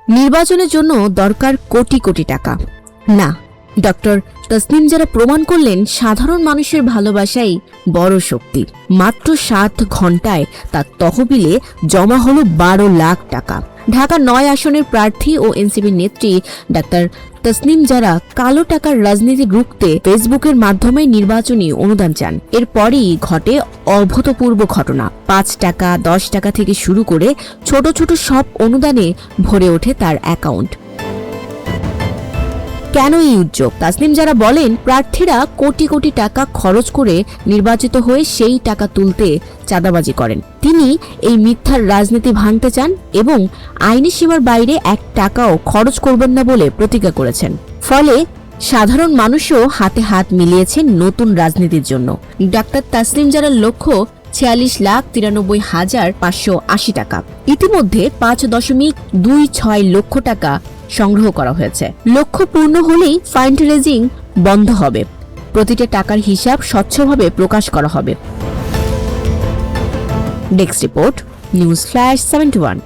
নির্বাচনের জন্য দরকার কোটি কোটি টাকা। না, ডক্টর তসনিম যারা প্রমাণ করলেন সাধারণ মানুষের ভালোবাসাই বড় শক্তি। মাত্র 7 ঘন্টায় তার তহবিলে জমা হলো 12 লাখ টাকা। ঢাকা 9 আসনের প্রার্থী ও এনসিপি নেত্রী ডাক্তার তসনিম যারা কালো টাকার রাজনীতি রুখতে ফেসবুকের মাধ্যমে নির্বাচনী অনুদান চান। এরপরই ঘটে অভূতপূর্ব ঘটনা। 5 টাকা, 10 টাকা থেকে শুরু করে ছোট ছোট সব অনুদানে ভরে ওঠে তার অ্যাকাউন্ট। কেন এই উদ্যোগ? তাসনিম যারা বলেন, প্রার্থীরা কোটি কোটি টাকা খরচ করে নির্বাচিত হয়ে সেই টাকা তুলতে চাঁদাবাজি করেন। তিনি এই মিথ্যার রাজনীতি ভাঙতে চান এবং আইনি সীমার বাইরে 1 টাকাও খরচ করবেন না বলে প্রতিজ্ঞা করেছেন। ফলে সাধারণ মানুষও হাতে হাত মিলিয়েছেন নতুন রাজনীতির জন্য। ডাক্তার তাসনিম যারা লক্ষ্য 46,93,580 টাকা। ইতিমধ্যে 5.26 লক্ষ টাকা সংগ্রহ করা হয়েছে। লক্ষ্য পূর্ণ হলেই ফান্ড রেজিং বন্ধ হবে। প্রতিটা টাকার হিসাব স্বচ্ছভাবে প্রকাশ করা হবে। Desk report, news flash 71।